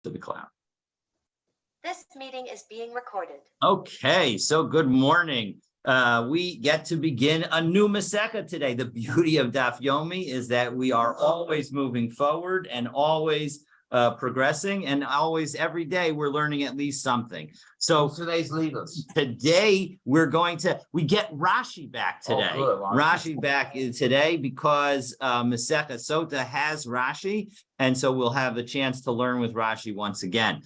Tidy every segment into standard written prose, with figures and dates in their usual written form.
to the cloud. This meeting is being recorded. Okay, so good morning. We get to begin a new Masechah today. The beauty of Daf Yomi is that we are always moving forward and always progressing, and always every day we're learning at least something. So today's leaders. Today we get Rashi back today. Rashi back today because Masechah Sotah has Rashi, and so we'll have the chance to learn with Rashi once again.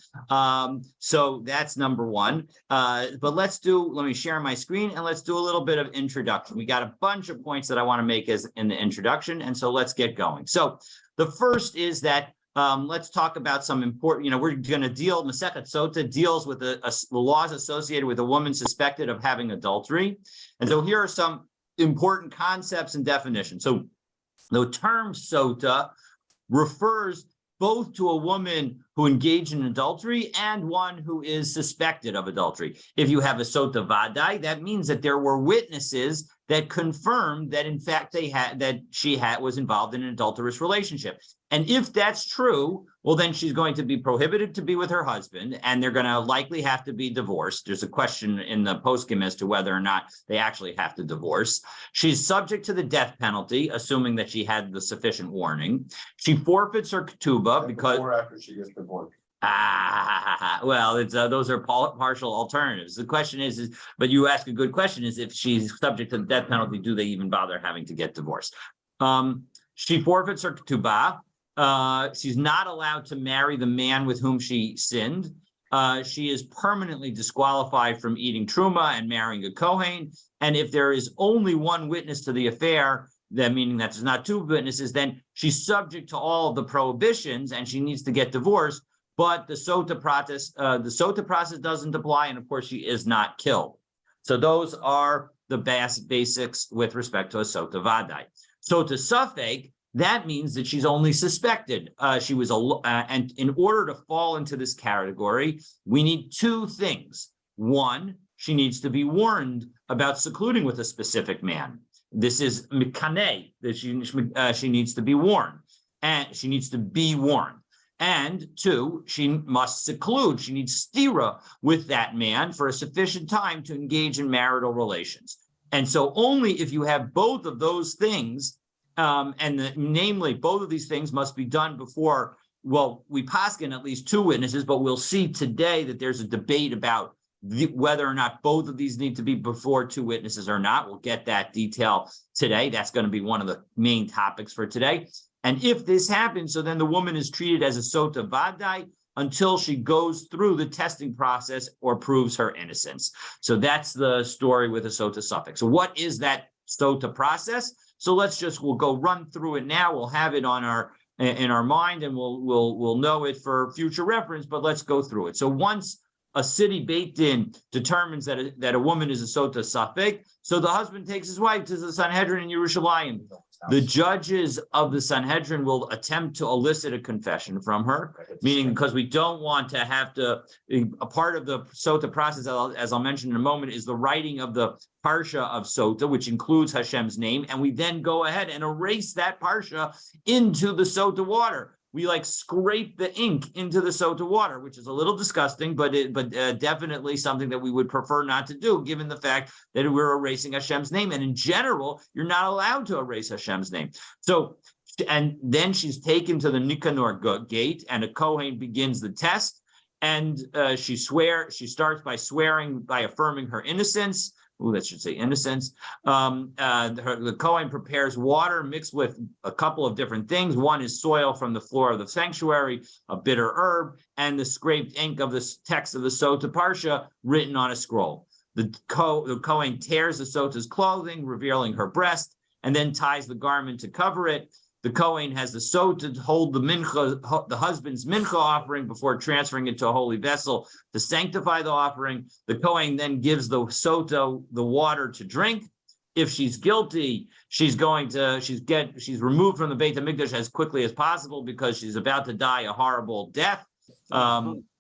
So that's number one. But let me share my screen and let's do a little bit of introduction. We got a bunch of points that I want to make as in the introduction, and so let's get going. So the first is that let's talk about some important, we're going to deal, Masechet Sotah deals with the laws associated with a woman suspected of having adultery. And so here are some important concepts and definitions. So the term Sotah refers both to a woman who engaged in adultery and one who is suspected of adultery. If you have a Sotah Vadai, that means that there were witnesses that confirmed that in fact she was involved in an adulterous relationship. And if that's true, well, then she's going to be prohibited to be with her husband, and they're going to likely have to be divorced. There's a question in the poskim as to whether or not they actually have to divorce. She's subject to the death penalty, assuming that she had the sufficient warning. She forfeits her ketubah because before or after she gets divorced. Well, those are partial alternatives. The question is, but you ask a good question, is if she's subject to the death penalty, do they even bother having to get divorced? She forfeits her ketubah. She's not allowed to marry the man with whom she sinned. She is permanently disqualified from eating truma and marrying a Kohen. And if there is only one witness to the affair, then meaning that there's not two witnesses, then she's subject to all of the prohibitions and she needs to get divorced. But the Sotah process doesn't apply, and of course she is not killed. So those are the basics with respect to a Sotah Vadai. Sotah Safek, that means that she's only suspected. And in order to fall into this category, we need two things. One, she needs to be warned about secluding with a specific man. This is mikaneh, that she needs to be warned, and she needs to be warned. And two, she must seclude. She needs stira with that man for a sufficient time to engage in marital relations. And so only if you have both of those things, namely, both of these things must be done before, well, we paskin at least two witnesses, but we'll see today that there's a debate about whether or not both of these need to be before two witnesses or not. We'll get that detail today. That's going to be one of the main topics for today. And if this happens, so then the woman is treated as a Sotah Vadai until she goes through the testing process or proves her innocence. So that's the story with a Sotah Safek. So what is that Sotah process? So we'll go run through it now. We'll have it on in our mind, and we'll know it for future reference, but let's go through it. So once a city Beit Din determines that a woman is a Sotah Safek, so the husband takes his wife to the Sanhedrin in Yerushalayim. The judges of the Sanhedrin will attempt to elicit a confession from her, meaning because we don't want to have to, a part of the Sotah process, as I'll mention in a moment, is the writing of the Parsha of Sotah, which includes Hashem's name, and we then go ahead and erase that Parsha into the Sotah water. We scrape the ink into the Sotah water, which is a little disgusting, but definitely something that we would prefer not to do, given the fact that we're erasing Hashem's name. And in general, you're not allowed to erase Hashem's name. So, and then she's taken to the Nicanor gate, and a Kohen begins the test. And she starts by affirming her innocence. That should say innocence. The Kohen prepares water mixed with a couple of different things. One is soil from the floor of the sanctuary, a bitter herb, and the scraped ink of the text of the Sotah Parsha written on a scroll. The Kohen tears the Sotah's clothing, revealing her breast, and then ties the garment to cover it. The Kohen has the Sotah hold the husband's mincha offering before transferring it to a holy vessel to sanctify the offering. The Kohen then gives the Sotah the water to drink. If she's guilty, she's removed from the Beit HaMikdash as quickly as possible because she's about to die a horrible death.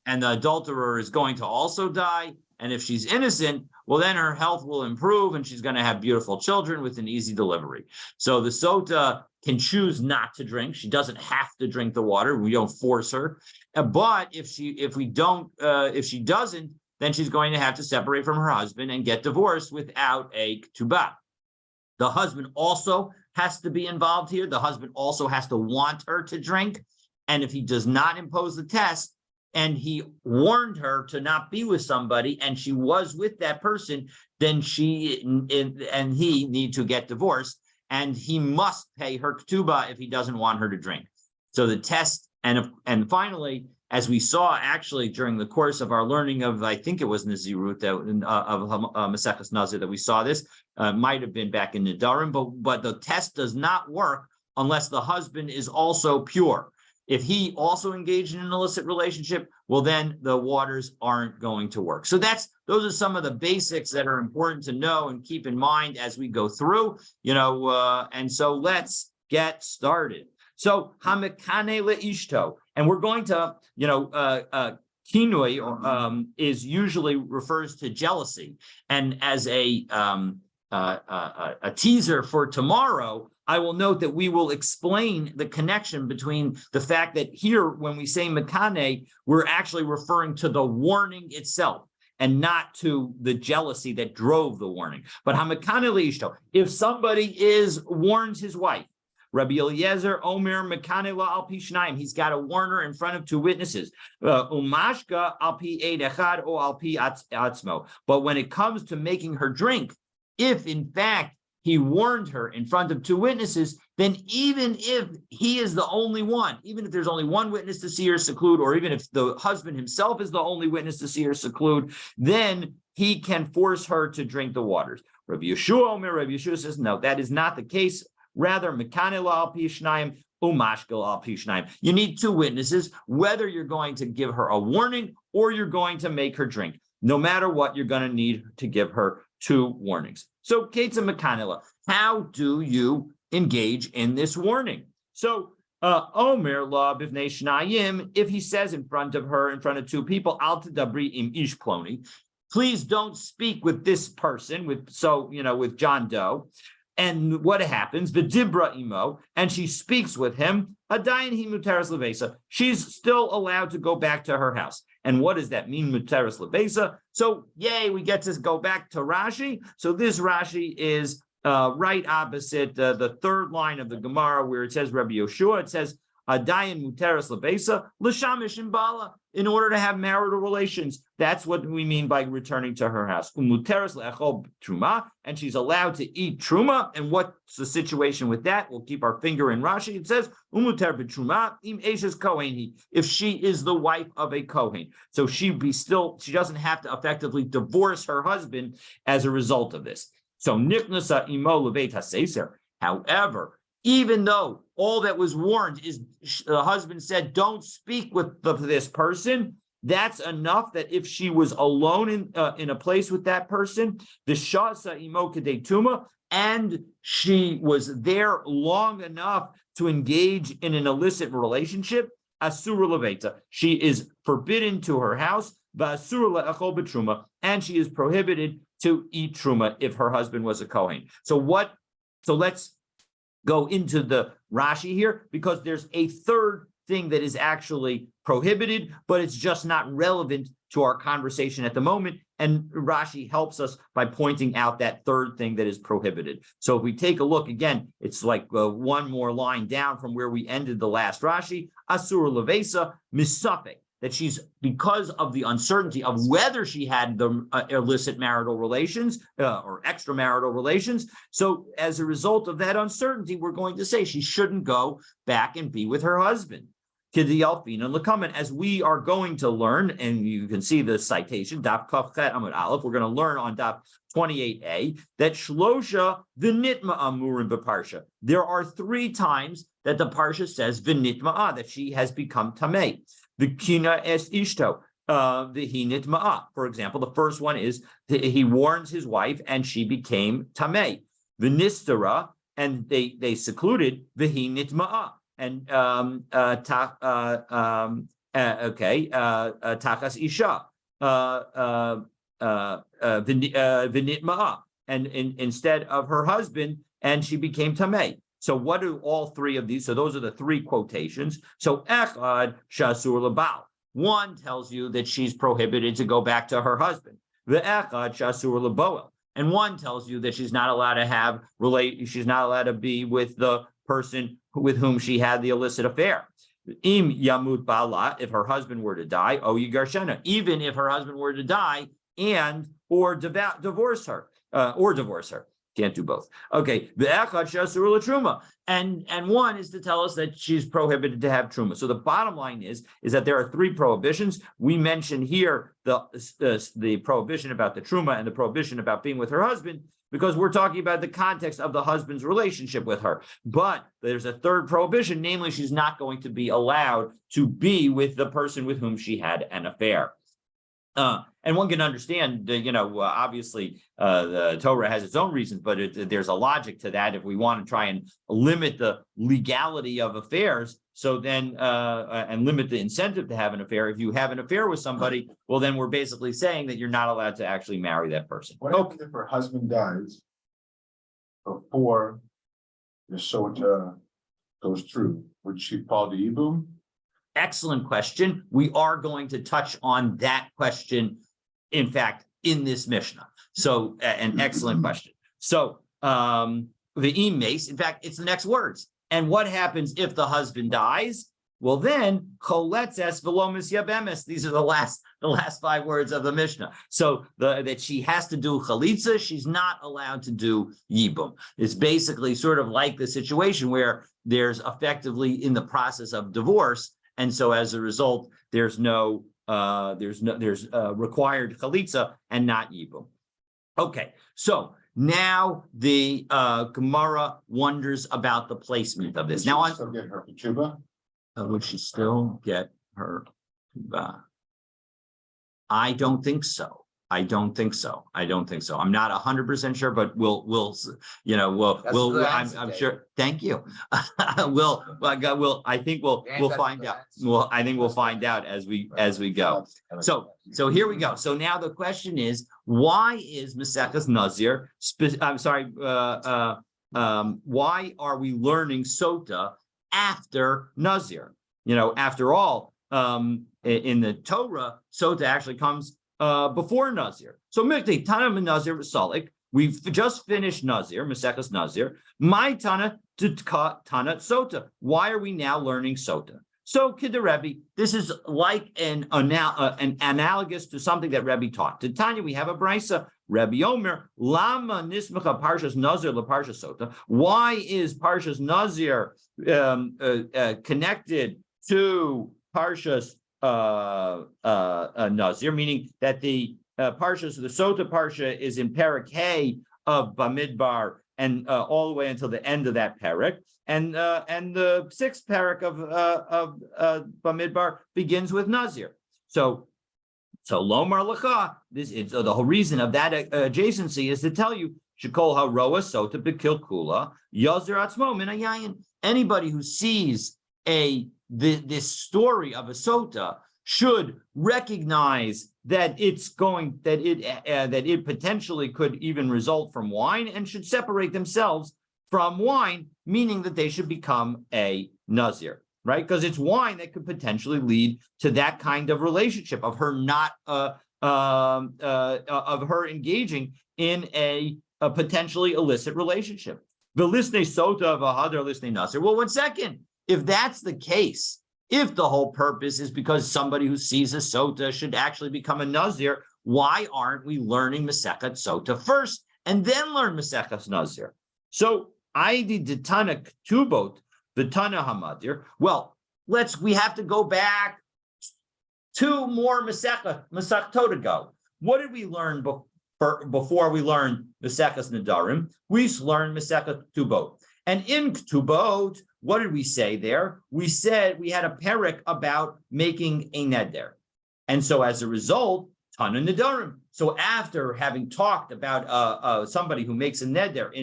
and the adulterer is going to also die. And if she's innocent, well, then her health will improve and she's going to have beautiful children with an easy delivery. So the Sotah can choose not to drink. She doesn't have to drink the water. We don't force her. But if she doesn't, then she's going to have to separate from her husband and get divorced without a ketubah. The husband also has to be involved here. The husband also has to want her to drink. And if he does not impose the test, and he warned her to not be with somebody, and she was with that person, then she and he need to get divorced, and he must pay her ketubah if he doesn't want her to drink. So the test, and finally, as we saw actually during the course of our learning of, I think it was Nazirut of Maseches Nazir that we saw this, might have been back in Nidarim, but the test does not work unless the husband is also pure. If he also engaged in an illicit relationship, well, then the waters aren't going to work. So those are some of the basics that are important to know and keep in mind as we go through, and so let's get started. So hamekane leishto, and we're going to, kinui is usually refers to jealousy, and as a teaser for tomorrow, I will note that we will explain the connection between the fact that here, when we say mekane, we're actually referring to the warning itself and not to the jealousy that drove the warning. But hamekane leishto, if somebody warns his wife, Rabbi Eliezer Omer mekane la al pi shnayim, he's got to warn her in front of two witnesses. Umashka al pi eid echad o al pi atzmo. But when it comes to making her drink, if in fact he warned her in front of two witnesses, then even if he is the only one, even if there's only one witness to see her seclude, or even if the husband himself is the only witness to see her seclude, then he can force her to drink the waters. Rabbi Yeshua says, no, that is not the case. Rather, mekane la al pi shnayim, umashkel al pi shnayim. You need two witnesses, whether you're going to give her a warning or you're going to make her drink. No matter what, you're going to need to give her two warnings. So, Ketza Mekanela, how do you engage in this warning? So, Omer la bivnei shnayim, if he says in front of her, in front of two people, al tadabri im ish ploni, please don't speak with this person, with John Doe. And what happens? The Dibra imo, and she speaks with him. Adayin hi muteres levesa. She's still allowed to go back to her house. And what does that mean, muteres levesa? So, yay, we get to go back to Rashi. So this Rashi is right opposite the third line of the Gemara, where it says Rabbi Yoshua. It says Adayin muteres levesa l'shamish imbala, in order to have marital relations. That's what we mean by returning to her house. Umuteres le'echol truma, and she's allowed to eat truma. And what's the situation with that? We'll keep our finger in Rashi. It says umuter b'truma im eshes kohen, if she is the wife of a kohen. So she doesn't have to effectively divorce her husband as a result of this. So niknasa imo leveit haseser. However, even though all that was warned is the husband said, don't speak with this person, that's enough that if she was alone in a place with that person, the shasa imo kedei tuma, and she was there long enough to engage in an illicit relationship, asura leveta, she is forbidden to her house, v'asura le'echol b'truma, and she is prohibited to eat truma if her husband was a kohen. So let's go into the Rashi here, because there's a third thing that is actually prohibited, but it's just not relevant to our conversation at the moment. And Rashi helps us by pointing out that third thing that is prohibited. So if we take a look again, it's like one more line down from where we ended the last Rashi, Asur Levesa Misafek, that she's, because of the uncertainty of whether she had the illicit marital relations or extramarital relations. So as a result of that uncertainty, we're going to say she shouldn't go back and be with her husband. As we are going to learn, and you can see the citation, Daf Kaf Chet Amud Aleph, we're going to learn on Daf 28a, that Shlosha V'nitma Amurim B'Parsha. There are 3 times that the Parsha says V'nitma'a, that she has become Tamei. The Kina es Ishto, the Hinit Ma'a. For example, the first one is he warns his wife and she became Tamei. The Nistara, and they secluded the Hinit Ma'a. And takas isha, vinit ma'a, and instead of her husband, and she became tamei. So what do all three of these? So those are the three quotations. So echad shasur labal. One tells you that she's prohibited to go back to her husband. The echad shasur laboel. And one tells you that she's not allowed to she's not allowed to be with the person with whom she had the illicit affair. Im yamut bala, if her husband were to die, o yigarshena, even if her husband were to die or divorce her. Can't do both. Okay, the echad shasur latruma, and one is to tell us that she's prohibited to have truma. So the bottom line is that there are three prohibitions. We mentioned here the prohibition about the truma and the prohibition about being with her husband, because we're talking about the context of the husband's relationship with her. But there's a third prohibition, namely, she's not going to be allowed to be with the person with whom she had an affair. And one can understand, obviously the Torah has its own reasons, but there's a logic to that. If we want to try and limit the legality of affairs, so then and limit the incentive to have an affair. If you have an affair with somebody, well, then we're basically saying that you're not allowed to actually marry that person. What happens if her husband dies before the Sotah goes through? Would she fall to Ibum? Excellent question. We are going to touch on that question, in fact, in this Mishnah. So an excellent question. So the imes, in fact, it's the next words. And what happens if the husband dies? Well, then choletzes velomis yabemes. These are the last 5 words of the Mishnah. So that she has to do chalitza, she's not allowed to do yibum. It's basically sort of like the situation where there's effectively in the process of divorce. And so as a result, there's required chalitza and not yibum. Okay, so now the Gemara wonders about the placement of this. Now, Get her ketubah? Would she still get her? I don't think so. I'm not 100% sure, but I'm sure. Thank you. I think we'll find out. Well, I think we'll find out as we go. So here we go. So now the question is, why is Maseches Nazir? Why are we learning Sotah after Nazir? After all, in the Torah, Sotah actually comes before Nazir. So Mikti Tana Nazir Salik. We've just finished Nazir, Maseches Nazir. My Tana to Tana Sotah. Why are we now learning Sotah? So Kid the Rebbe, this is like an analogous to something that Rebbe taught. To Tanya, we have a brisa. Rebbe Omer, Lama Nismacha Parshas Nazir LaParshas Sotah. Why is Parshas Nazir connected to Parshas Nazir, meaning that the Parshas, the Sotah Parsha is in Perek Hey of Bamidbar and all the way until the end of that Perek. And the 6th Perek of Bamidbar begins with Nazir. So Lomar Lacha, the whole reason of that adjacency is to tell you, Shekol HaRoa Sotah B'Kil Kula, Yazer Atzmo Min HaYayin. Anybody who sees this story of a Sotah should recognize that it potentially could even result from wine and should separate themselves from wine, meaning that they should become a Nazir, right? Because it's wine that could potentially lead to that kind of relationship of her of her engaging in a potentially illicit relationship. The Lisnei Sotah v'Hadar Lisnei Nazir. Well, 1 second. If that's the case, if the whole purpose is because somebody who sees a Sotah should actually become a Nazir, why aren't we learning Masechet Sotah first and then learn Masechet Nazir? So I did the Tana Ketubot, the Tana Hamadir. Well, we have to go back 2 more Masechtot ago. What did we learn before we learned Masechet Nadarim? We learned Masechet Ketubot. And in Ketubot, what did we say there? We said we had a perek about making a neder. And so as a result, Tana Nadarim. So after having talked about somebody who makes a neder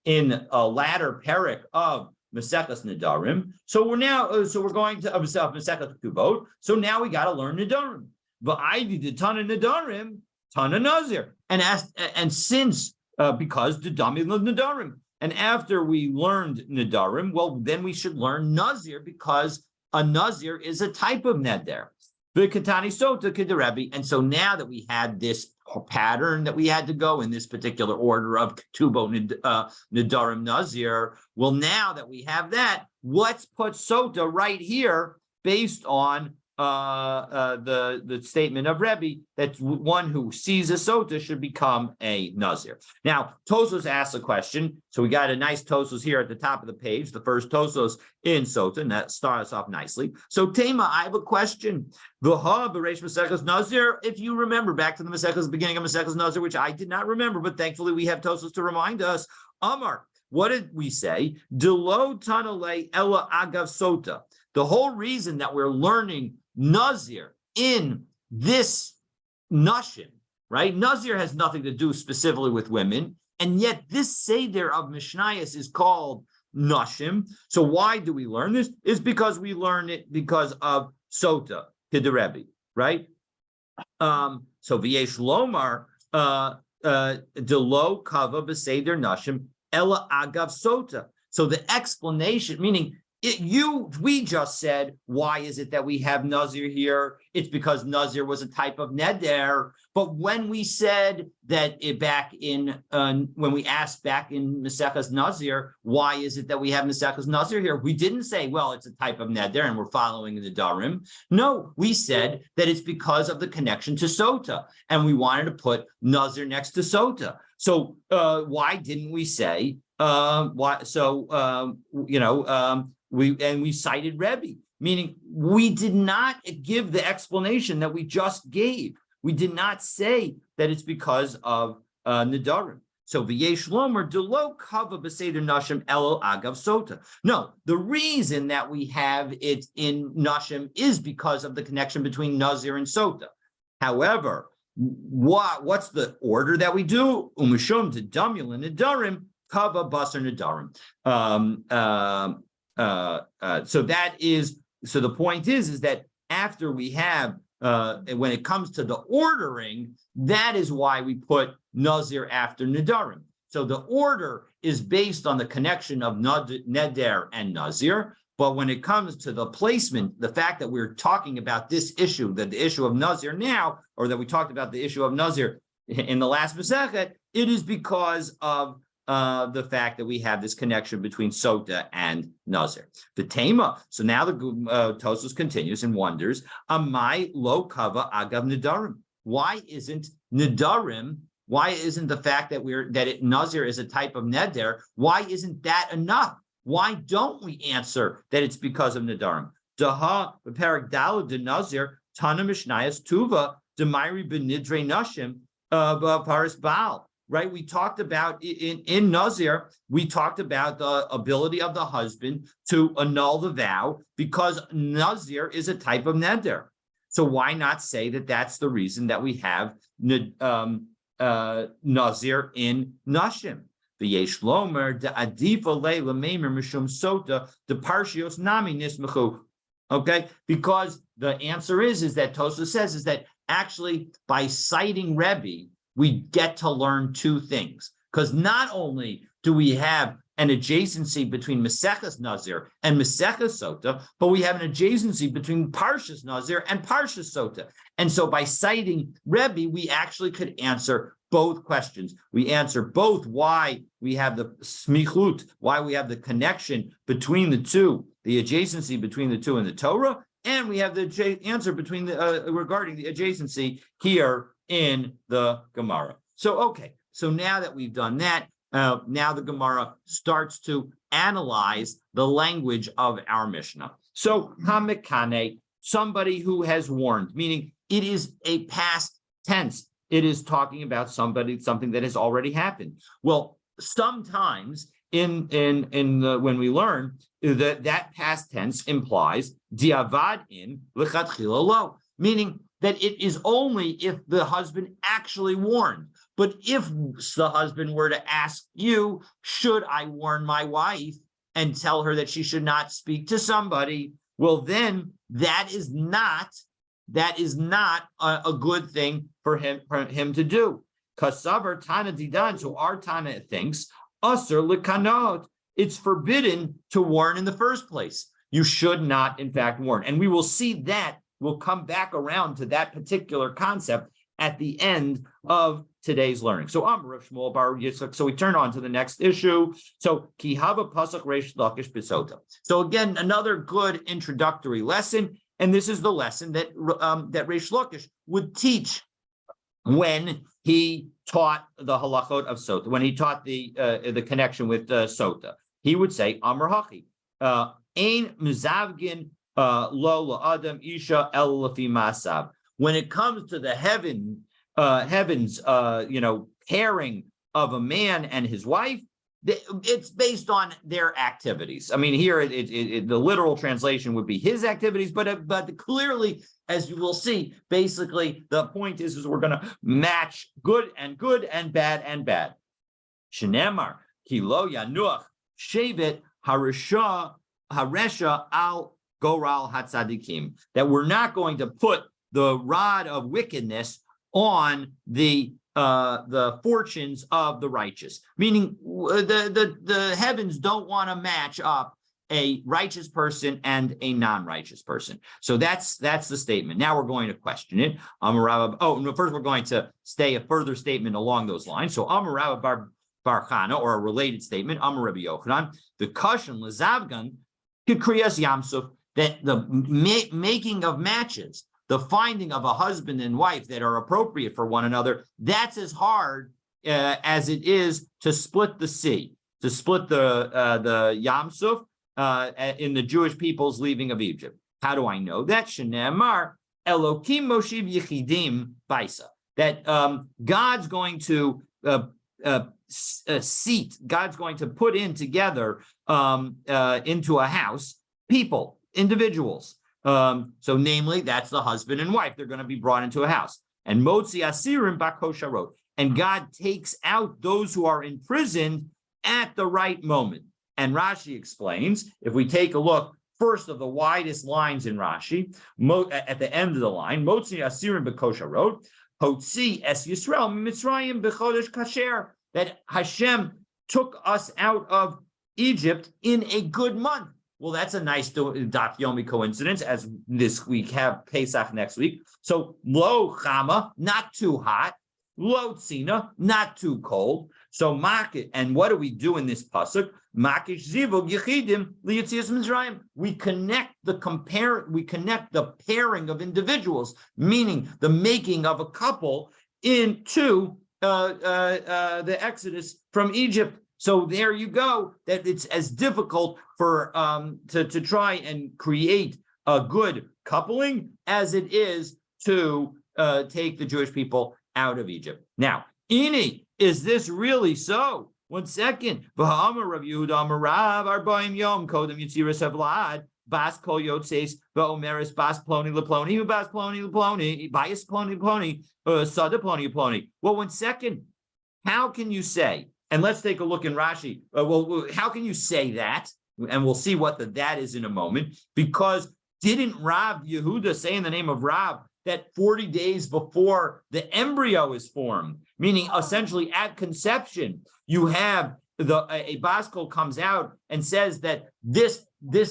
in a latter perek of Maseches Nedarim. So we're now, so we're going to Maseches Ketubot. So now we got to learn Nedarim. But I did Tana Nedarim, Tana Nazir, and since because the Dami Nedarim, and after we learned Nedarim, well, then we should learn Nazir because a Nazir is a type of Neder. The Katani Sotah Kedarebi, and so now that we had this pattern that we had to go in this particular order of Ketubot Nedarim Nazir, well, now that we have that, let's put Sotah right here based on the statement of Rebbe that one who sees a Sotah should become a Nazir. Now, Tosos asks a question. So we got a nice Tosos here at the top of the page, the first Tosos in Sotah, and that starts us off nicely. So Tema, I have a question. V'ha b'reish Maseches Nazir. If you remember back to the Maseches, beginning of Maseches Nazir, which I did not remember, but thankfully we have Tosos to remind us. Amar, what did we say? Delo tanale ella agav Sotah. The whole reason that we're learning Nazir in this Nashim, right? Nazir has nothing to do specifically with women, and yet this Seder of Mishnayos is called Nashim. So why do we learn this? It's because we learn it because of Sotah, Kedarebi, right? So V'yesh Lomar, Delo Kava B'Seder Nashim, Ella Agav Sotah. So the explanation, meaning we just said, why is it that we have Nazir here? It's because Nazir was a type of Neder. But when we said that when we asked back in Maseches Nazir, why is it that we have Maseches Nazir here? We didn't say, well, it's a type of Neder and we're following the Darim. No, we said that it's because of the connection to Sotah. And we wanted to put Nazir next to Sotah. So why didn't we say, why? So, we cited Rebbe, meaning we did not give the explanation that we just gave. We did not say that it's because of Nedarim. So v'yesh lomer delo kava b'seder nashim elo agav Sotah. No, the reason that we have it in nashim is because of the connection between Nazir and Sotah. However, what's the order that we do? Umishum to damyul and Nedarim kava basar Nedarim. So the point is that after we have when it comes to the ordering, that is why we put Nazir after Nedarim. So the order is based on the connection of Neder and Nazir, but when it comes to the placement, the fact that we're talking about this issue, that the issue of Nazir now, or that we talked about the issue of Nazir in the last Masechet, it is because of the fact that we have this connection between Sotah and Nazir. The Tema. So now the Tosos continues and wonders, Amai lo kava agav Nedarim. Why isn't Nedarim? Why isn't the fact that Nazir is a type of Neder? Why isn't that enough? Why don't we answer that it's because of Nedarim? Daha b'perek daled de Nazir tana mishnayos tuva demayri benidre nashim paris baal. Right, we talked about in Nazir, we talked about the ability of the husband to annul the vow because Nazir is a type of Neder. So why not say that that's the reason that we have Nazir in Nashim? V'yesh lomer de adifa le l'meimer mishum Sotah de parshios nami nismechu. Okay, because the answer is that Tosa says is that actually by citing Rebbe, we get to learn two things, because not only do we have an adjacency between Maseches Nazir and Maseches Sotah, but we have an adjacency between Parshas Nazir and Parshas Sotah. And so by citing Rebbe, we actually could answer both questions. We answer both why we have the smichut, why we have the connection between the two, the adjacency between the two in the Torah, and we have the answer between the regarding the adjacency here in the Gemara. So, okay, so now that we've done that, now the Gemara starts to analyze the language of our Mishnah. So, Hamikane, somebody who has warned, meaning it is a past tense. It is talking about something that has already happened. Well, sometimes when we learn that past tense implies diavad in lechatchila lo, meaning that it is only if the husband actually warned. But if the husband were to ask you, should I warn my wife? and tell her that she should not speak to somebody, well, then that is not a good thing for him to do. Kasavar Tana Didan, so our Tana thinks, Asr Likanot, it's forbidden to warn in the first place. You should not, in fact, warn. And we will see that, we'll come back around to that particular concept at the end of today's learning. So Amar of Shmuel Bar Yitzchak. So we turn on to the next issue. So Ki Hava Pasuk Reish Lakish B'Sotah. So again, another good introductory lesson, and this is the lesson that that Reish Lakish would teach when he taught the halachot of Sotah, when he taught the connection with Sotah. He would say Amar Hachi Ein Mizavgin Lo LaAdam Isha El Lafi Masav. When it comes to the heavens, pairing of a man and his wife, it's based on their activities. I mean, here the literal translation would be his activities, but clearly, as you will see, basically the point is we're going to match good and bad. Shenemar kilo yanuach shevet haresha al goral hatzadikim, that we're not going to put the rod of wickedness on the fortunes of the righteous, meaning the heavens don't want to match up a righteous person and a non-righteous person. So that's the statement. Now we're going to question it. First we're going to stay a further statement along those lines. So Amar Rabba Bar Chana, or a related statement, Amar Rabbi Yochanan, the Kashan Lazavgan Kikriyas Yamsuf, that the making of matches, the finding of a husband and wife that are appropriate for one another, that's as hard as it is to split the sea, to split the Yamsuf in the Jewish people's leaving of Egypt. How do I know that? Shenemar Elokim Moshiv Yechidim Baisa, that God's going to seat, God's going to put in together into a house people, individuals. So namely, that's the husband and wife. They're going to be brought into a house. And Motzi Asirim Bakosha wrote, and God takes out those who are imprisoned at the right moment. And Rashi explains, if we take a look first of the widest lines in Rashi, at the end of the line, Motzi Asirim Bakosha wrote, Hotzi Es Yisrael Mitzrayim B'chodesh Kasher, that Hashem took us out of Egypt in a good month. Well, that's a nice Daf Yomi coincidence, as this week have Pesach next week. So lo chama, not too hot. Lo tzina, not too cold. So makit, and what do we do in this pasuk? Makish zivug yechidim liyitzias Mizrayim. We connect the pairing of individuals, meaning the making of a couple into the Exodus from Egypt. So there you go, that it's as difficult for to try and create a good coupling as it is to take the Jewish people out of Egypt. Now, Ini, is this really so? 1 second. V'ha'amar Rav Yehuda Amar Rav Arbaim Yom Kodem Yitziras Havlad Bas Kol Yotzeis V'omeris Bas Ploni Leploni Bas Ploni Leploni Bias Ploni Leploni Sada Ploni Leploni. Well, 1 second. How can you say? And let's take a look in Rashi. How can you say that? And we'll see what that is in a moment. Because didn't Rav Yehuda say in the name of Rav that 40 days before the embryo is formed, meaning essentially at conception, you have a baskol comes out and says that this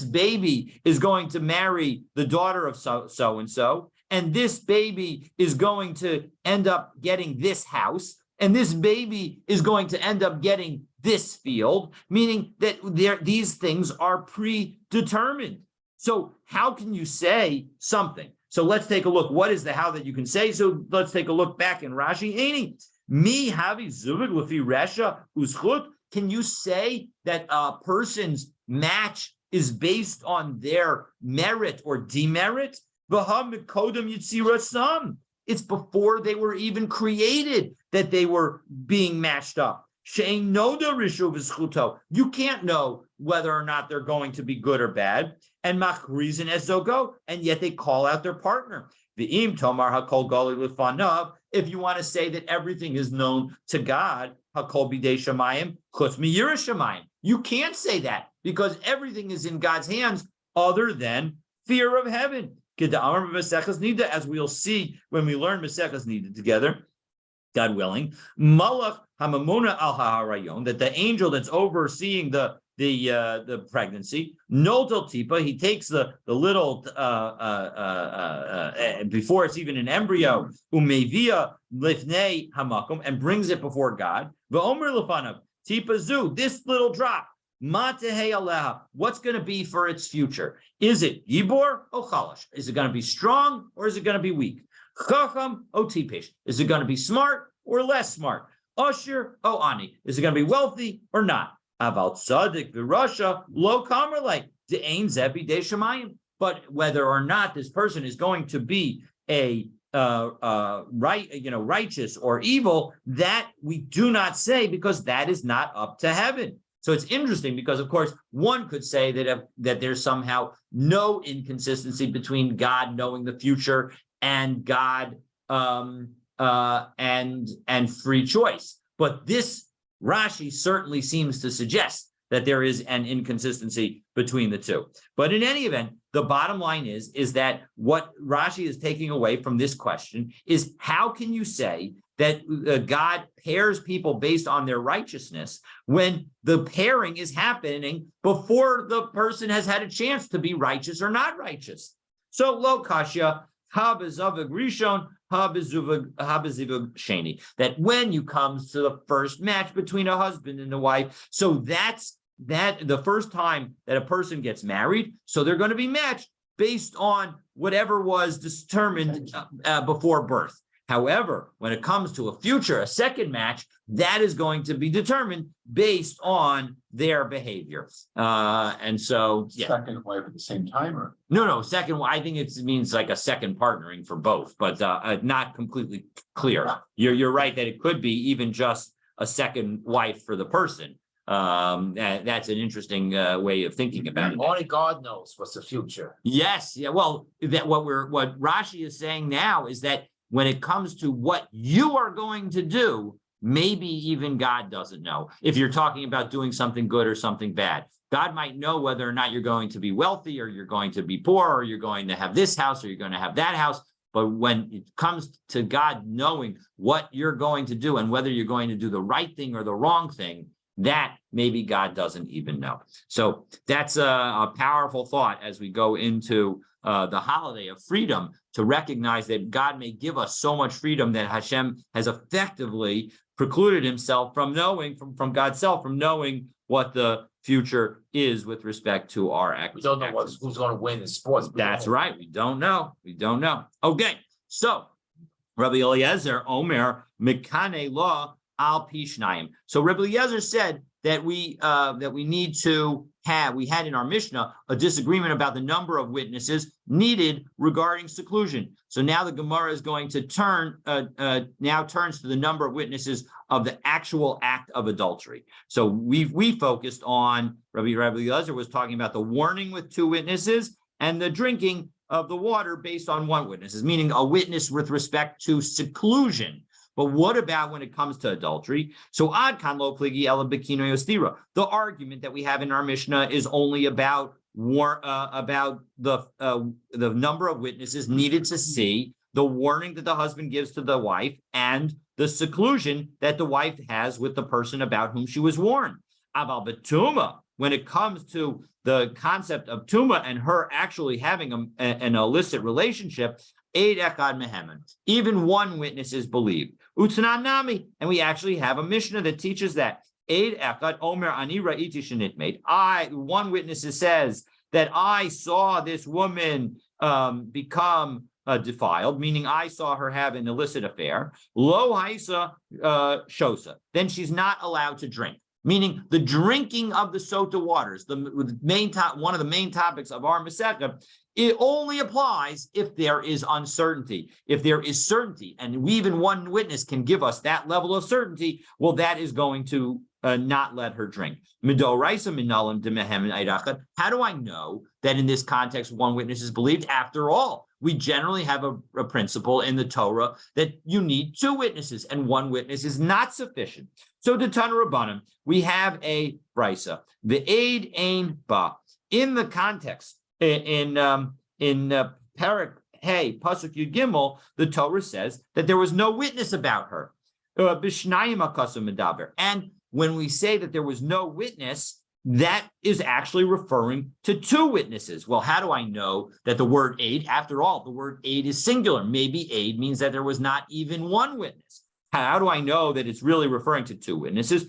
baby is going to marry the daughter of so and so, and this baby is going to end up getting this house, and this baby is going to end up getting this field, meaning that these things are predetermined. So how can you say something? So let's take a look. What is the how that you can say? So let's take a look back in Rashi. Eini, mi havi zuvig lefi resha uschut. Can you say that a person's match is based on their merit or demerit? V'ha mikodem yitzirasam. It's before they were even created that they were being matched up. Shein noda rishu v'schuto. You can't know whether or not they're going to be good or bad. And machrizin as zogo, and yet they call out their partner. V'im tomar hakol gali lefanav. If you want to say that everything is known to God, hakol bidei shamayim chutz miyira shamayim. You can't say that because everything is in God's hands other than fear of heaven. As we'll see when we learn Maseches Nida together, God willing, Malach Hamamuna al Harayon, that the angel that's overseeing the pregnancy, Notel Tipa, he takes the little before it's even an embryo, Umevia Lifnei Hamakum, and brings it before God. V'omer Lefanav Tipa Zu, this little drop. Matehe Aleha, what's going to be for its future? Is it Yibor or Chalash? Is it going to be strong or is it going to be weak? Chacham or Tipesh? Is it going to be smart or less smart? Usher or Ani? Is it going to be wealthy or not? About Sadik Virasha, Lo Kamerlay, De'ain Zebi De Shemayim. But whether or not this person is going to be a righteous or evil, that we do not say, because that is not up to heaven. So it's interesting because, of course, one could say that there's somehow no inconsistency between God knowing the future and God and free choice. But this Rashi certainly seems to suggest that there is an inconsistency between the two. But in any event, the bottom line is that what Rashi is taking away from this question is, how can you say that God pairs people based on their righteousness when the pairing is happening before the person has had a chance to be righteous or not righteous? So lo kasha habezavig rishon habezivig sheni, that when you come to the first match between a husband and a wife, so that's the first time that a person gets married, so they're going to be matched based on whatever was determined before birth. However, when it comes to a second match, that is going to be determined based on their behavior. And so, yeah. Second wife at the same time, or? No, second. I think it means like a second partnering for both, but not completely clear. You're right that it could be even just a second wife for the person. That's an interesting way of thinking about it. Only God knows what's the future. Yes, yeah. Well, what Rashi is saying now is that when it comes to what you are going to do, maybe even God doesn't know. If you're talking about doing something good or something bad, God might know whether or not you're going to be wealthy or you're going to be poor, or you're going to have this house or you're going to have that house. But when it comes to God knowing what you're going to do and whether you're going to do the right thing or the wrong thing, that maybe God doesn't even know. So that's a powerful thought as we go into the holiday of freedom, to recognize that God may give us so much freedom that Hashem has effectively precluded himself from knowing, from God's self, from knowing what the future is with respect to our actions. We don't know who's going to win in sports. That's right. We don't know. Okay. So Rabbi Eliezer Omer Mikane Law Al Pishnayim. So Rabbi Eliezer said that we need to have, we had in our Mishnah a disagreement about the number of witnesses needed regarding seclusion. So now the Gemara is going to turns to the number of witnesses of the actual act of adultery. So we focused on, Rabbi Eliezer was talking about the warning with 2 witnesses and the drinking of the water based on 1 witness, meaning a witness with respect to seclusion. But what about when it comes to adultery? So ad kan lo pligi ela bikino yostira. The argument that we have in our Mishnah is only about the number of witnesses needed to see the warning that the husband gives to the wife and the seclusion that the wife has with the person about whom she was warned. Aval betuma, when it comes to the concept of tuma and her actually having an illicit relationship, Eid echad mehemen, even 1 witness is believed. Utzanan nami, and we actually have a Mishnah that teaches that. Eid echad omer ani ra'iti shenitmeit. One witness says that I saw this woman become defiled, meaning I saw her have an illicit affair. Lo haisa shosa, then she's not allowed to drink. Meaning the drinking of the Sotah waters, one of the main topics of our Masechah, it only applies if there is uncertainty. If there is certainty, and even 1 witness can give us that level of certainty, well, that is going to not let her drink. How do I know that in this context 1 witness is believed? After all, we generally have a principle in the Torah that you need two witnesses, and one witness is not sufficient. So the Tana Rabbanim, we have a brisa, the aid ain ba. In the context, in Parak Hey Pasuk Yud Gimel, the Torah says that there was no witness about her. And when we say that there was no witness, that is actually referring to two witnesses. Well, how do I know that the word aid, after all, the word aid is singular? Maybe aid means that there was not even one witness. How do I know that it's really referring to two witnesses?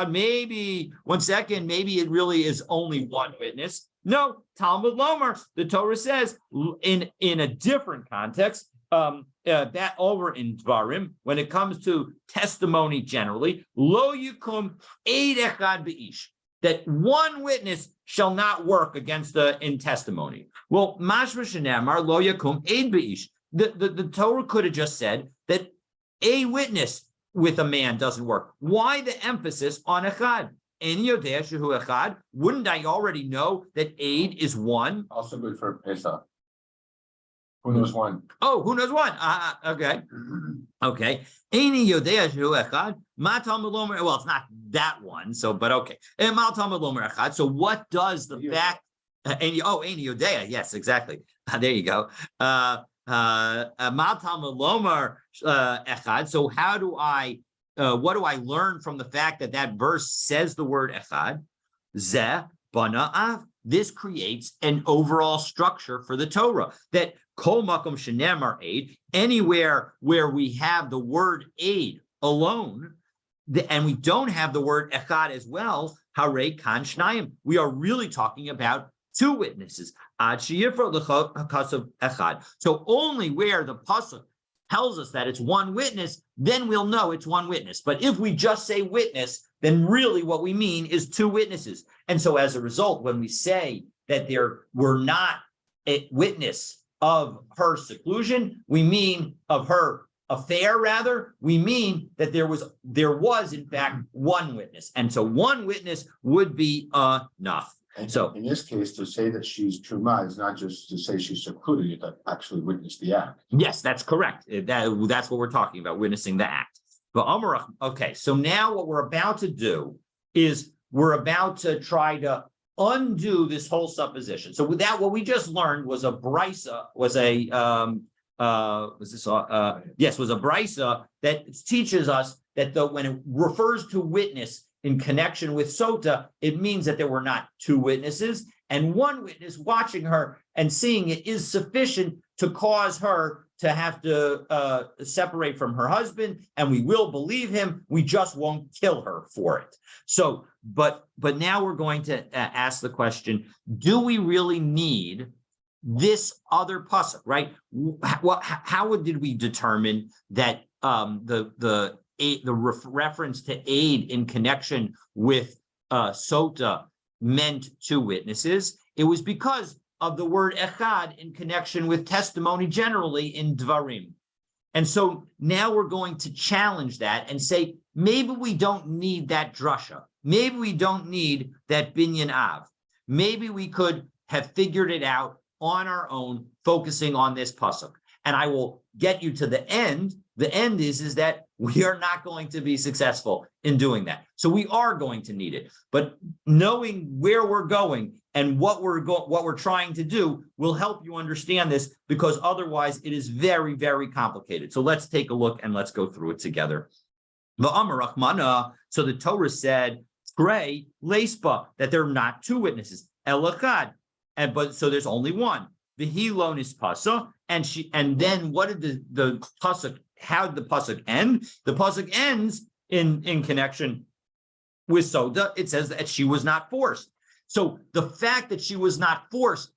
Maybe, one second, maybe it really is only one witness. No, Talmud Lomer, the Torah says in a different context, that over in Dvarim, when it comes to testimony generally, lo yukum eid echad beish, that one witness shall not work against in testimony. Well, mashma shenamar lo yukum eid beish. The Torah could have just said that a witness with a man doesn't work. Why the emphasis on echad? Wouldn't I already know that aid is one? Also good for Pesach. Who knows one? Oh, who knows one? Okay. Okay. Well, it's not that one. So, but okay. So what does the fact? Eini Yodea. Yes, exactly. There you go. So how do I? What do I learn from the fact that that verse says the word echad? Zeh bana'av. This creates an overall structure for the Torah that kol makom shenemar aid, anywhere where we have the word aid alone, and we don't have the word echad as well, hare kan shnayim. We are really talking about two witnesses. Ad sheyifra l'chakasav echad. So only where the pasuk tells us that it's one witness, then we'll know it's one witness. But if we just say witness, then really what we mean is two witnesses. And so as a result, when we say that there were not a witness of her seclusion, we mean of her affair, rather, we mean that there was in fact one witness. And so one witness would be enough. And So- in this case, to say that she's truma is not just to say she's secluded, you have to actually witness the act. Yes, that's correct. That's what we're talking about, witnessing the act. But okay, so now what we're about to do is we're about to try to undo this whole supposition. So with that, what we just learned was a brisa, was a brisa that teaches us that when it refers to witness in connection with Sotah, it means that there were not two witnesses, and one witness watching her and seeing it is sufficient to cause her to have to separate from her husband, and we will believe him. We just won't kill her for it. So, but now we're going to ask the question: do we really need this other pasuk? Right? How did we determine that the reference to aid in connection with Sotah meant two witnesses? It was because of the word echad in connection with testimony generally in Dvarim. And so now we're going to challenge that and say, maybe we don't need that drasha. Maybe we don't need that binyan av. Maybe we could have figured it out on our own, focusing on this pasuk. And I will get you to the end. The end is that we are not going to be successful in doing that. So we are going to need it. But knowing where we're going and what we're trying to do will help you understand this, because otherwise it is very, very complicated. So let's take a look and let's go through it together. So the Torah said, "Trey leispa," that there are not two witnesses. Elachad, but so there's only one. V'hilon is pasa, and then what did the pasuk? How did the pasuk end? The pasuk ends in connection with Sotah. It says that she was not forced. So the fact that she was not forced,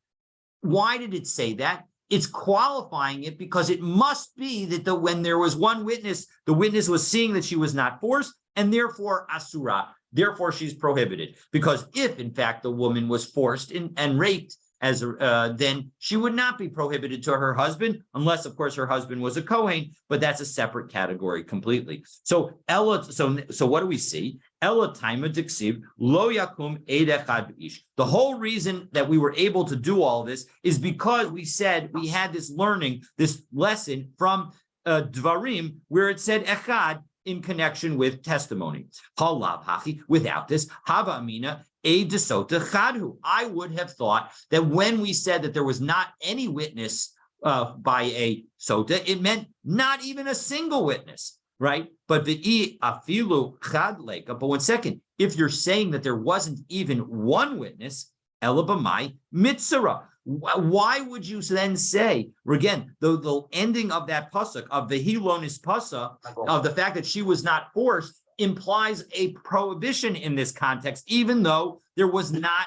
why did it say that? It's qualifying it because it must be that when there was one witness, the witness was seeing that she was not forced, and therefore asura, therefore she's prohibited. Because if in fact the woman was forced and raped, then she would not be prohibited to her husband, unless, of course, her husband was a Kohen, but that's a separate category completely. So what do we see? Ella Taima Dixiv, Lo Yakum Eid Echad B'ish. The whole reason that we were able to do all this is because we said we had this learning, this lesson from Dvarim, where it said Echad in connection with testimony. Halav Hachi, without this, Hava Amina, Eid Sotah Chadhu. I would have thought that when we said that there was not any witness by a Sotah, it meant not even a single witness, right? But the afilu chad leka. But 1 second, if you're saying that there wasn't even one witness, elabamai mitzara. Why would you then say, again, the ending of that pasuk, of the hilonis pasuk, of the fact that she was not forced, implies a prohibition in this context, even though there was not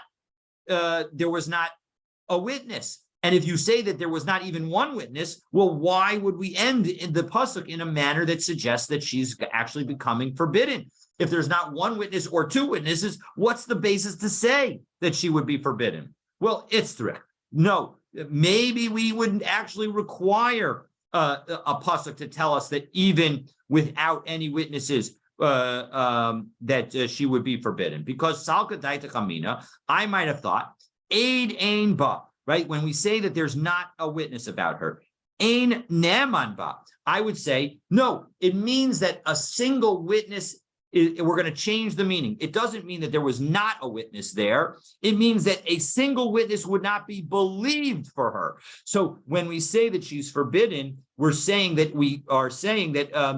a witness. And if you say that there was not even one witness, well, why would we end in the pasuk in a manner that suggests that she's actually becoming forbidden? If there's not one witness or two witnesses, what's the basis to say that she would be forbidden? Well, it's threat. No, maybe we wouldn't actually require a pasuk to tell us that even without any witnesses, that she would be forbidden. Because salka daita chamina, I might have thought, aid ain ba, right? When we say that there's not a witness about her, ain neman ba, I would say, no, it means that a single witness, we're going to change the meaning. It doesn't mean that there was not a witness there. It means that a single witness would not be believed for her. So when we say that she's forbidden, we're saying that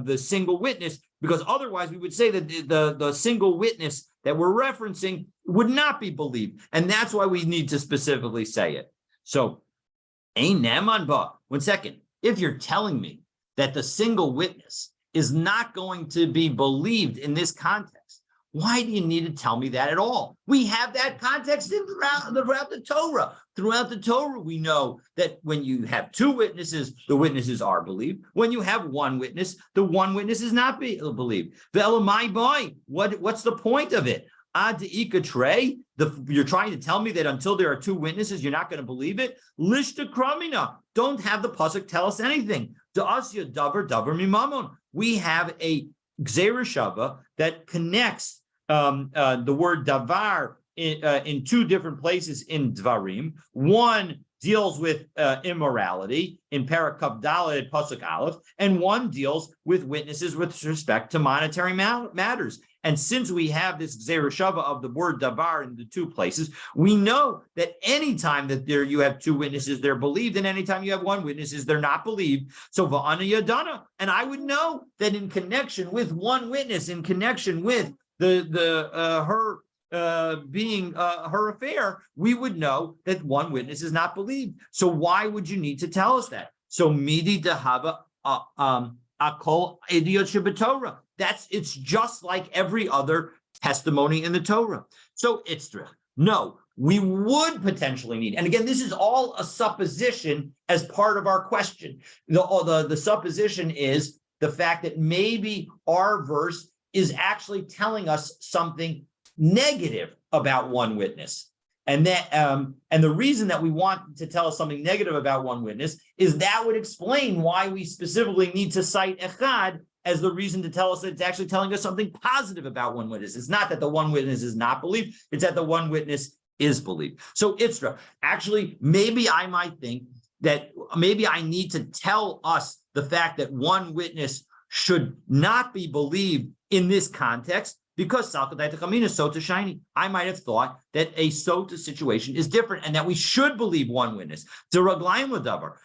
the single witness, because otherwise we would say that the single witness that we're referencing would not be believed. And that's why we need to specifically say it. So, ein neman ba. 1 second. If you're telling me that the single witness is not going to be believed in this context, why do you need to tell me that at all? We have that context throughout the Torah. Throughout the Torah, we know that when you have two witnesses, the witnesses are believed. When you have one witness, the one witness is not believed. Ve'elamai boy, what's the point of it? You're trying to tell me that until there are two witnesses, you're not going to believe it? Lishta kramina. Don't have the pasuk tell us anything. Da'asya davar mimamon. We have a gzeira shava that connects the word davar in two different places in Dvarim. One deals with immorality in Parakab Daled Pasuk Aleph, and one deals with witnesses with respect to monetary matters. And since we have this gzeira shava of the word davar in the two places, we know that anytime that you have two witnesses, they're believed, and anytime you have one witness, they're not believed. So va'ana yadana, and I would know that in connection with one witness, in connection with her being her affair, we would know that one witness is not believed. So why would you need to tell us that? So midi dehava akol idiot shebetorah. It's just like every other testimony in the Torah. So it's no, we would potentially need, and again, this is all a supposition as part of our question. The supposition is the fact that maybe our verse is actually telling us something negative about one witness. And the reason that we want to tell us something negative about one witness is that would explain why we specifically need to cite echad as the reason to tell us that it's actually telling us something positive about one witness. It's not that the one witness is not believed, it's that the one witness is believed. So Itzra, actually, maybe I might think that maybe I need to tell us the fact that one witness should not be believed in this context, because Sotah shiny. I might have thought that a Sotah situation is different and that we should believe one witness.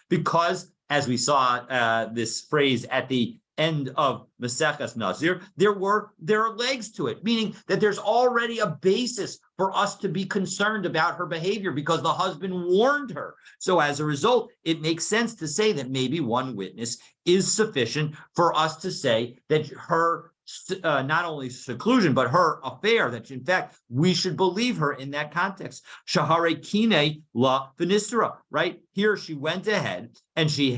Because as we saw this phrase at the end of Maseches Nazir, there are legs to it, meaning that there's already a basis for us to be concerned about her behavior because the husband warned her. So as a result, it makes sense to say that maybe one witness is sufficient for us to say that her not only seclusion, but her affair, that in fact, we should believe her in that context. Shahare kine la finistra, right? Here she went ahead and she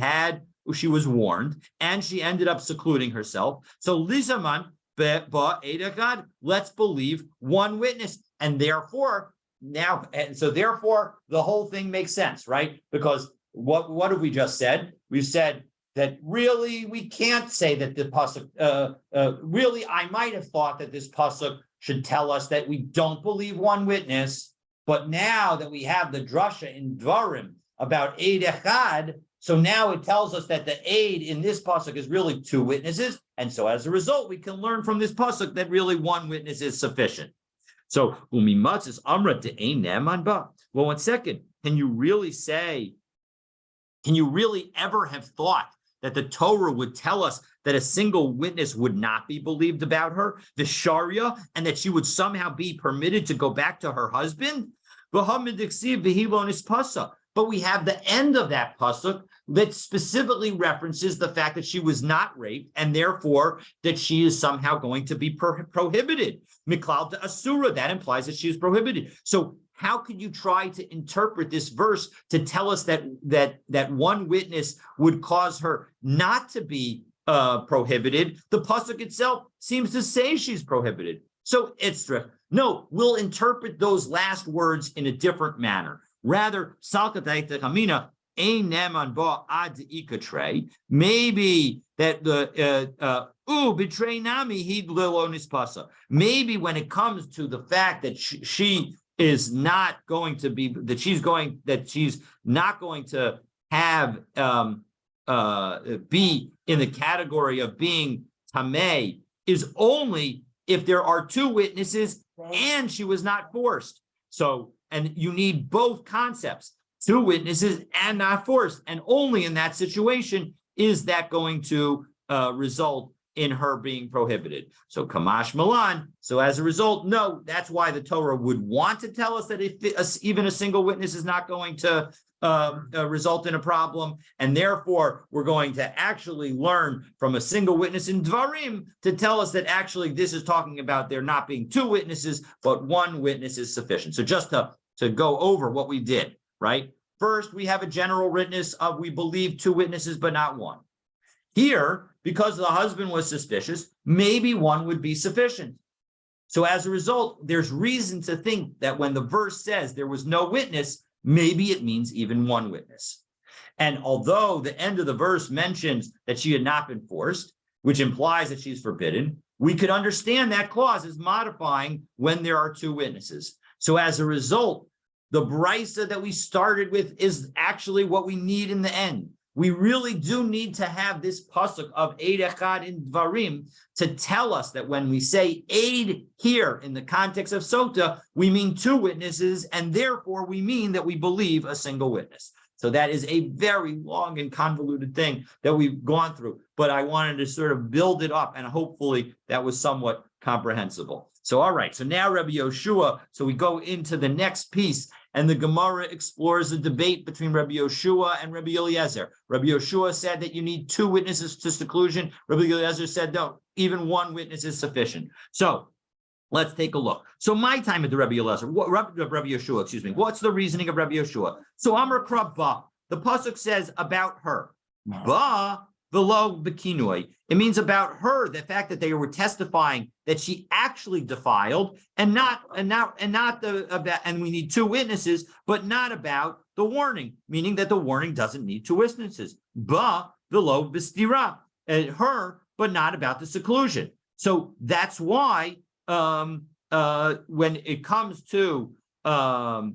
was warned and she ended up secluding herself. So Lizaman ba edagad, let's believe one witness. And therefore, now, and so therefore, the whole thing makes sense, right? Because what have we just said? We've said that really we can't say that the pasuk. Really, I might have thought that this pasuk should tell us that we don't believe one witness, but now that we have the drasha in Dvarim about Eid Echad, so now it tells us that the aid in this pasuk is really two witnesses, and so as a result, we can learn from this pasuk that really one witness is sufficient. So umimatzis amra de'ein ne'eman ba. Well, 1 second, can you really ever have thought that the Torah would tell us that a single witness would not be believed about her, the Sharia, and that she would somehow be permitted to go back to her husband? But we have the end of that pasuk that specifically references the fact that she was not raped, and therefore that she is somehow going to be prohibited. Miklal to asura, that implies that she is prohibited. So how could you try to interpret this verse to tell us that one witness would cause her not to be prohibited? The pasuk itself seems to say she's prohibited. So Itzrich, no, we'll interpret those last words in a different manner. Rather, maybe that the betray nami he pasa. Maybe when it comes to the fact that she is not going to be that she's not going to have be in the category of being tameh is only if there are two witnesses and she was not forced. So, and you need both concepts, two witnesses and not forced. And only in that situation is that going to result in her being prohibited. So Kamash Milan. So as a result, no, that's why the Torah would want to tell us that if even a single witness is not going to result in a problem. And therefore, we're going to actually learn from a single witness in Dvarim to tell us that actually this is talking about there not being two witnesses, but one witness is sufficient. So just to go over what we did, right? First, we have a general witness of we believe two witnesses, but not one. Here, because the husband was suspicious, maybe one would be sufficient. So as a result, there's reason to think that when the verse says there was no witness, maybe it means even one witness. And although the end of the verse mentions that she had not been forced, which implies that she's forbidden, we could understand that clause as modifying when there are two witnesses. So as a result, the brisa that we started with is actually what we need in the end. We really do need to have this pasuk of Eid Echad in Dvarim to tell us that when we say Eid here in the context of Sotah, we mean two witnesses, and therefore we mean that we believe a single witness. So that is a very long and convoluted thing that we've gone through, but I wanted to sort of build it up, and hopefully that was somewhat comprehensible. So, all right, so now Rabbi Yoshua, so we go into the next piece, and the Gemara explores the debate between Rabbi Yoshua and Rabbi Eliezer. Rabbi Yoshua said that you need two witnesses to seclusion. Rabbi Eliezer said, no, even one witness is sufficient. So let's take a look. So my time at the Rabbi Eliezer, Rabbi Yoshua, excuse me, what's the reasoning of Rabbi Yoshua? So Amar Krab Ba, the pasuk says about her. Ba v'lo b'kinoi. It means about her, the fact that they were testifying that she actually defiled, and we need two witnesses, but not about the warning, meaning that the warning doesn't need two witnesses. Ba v'lo b'stira, her, but not about the seclusion. So that's why when it comes to both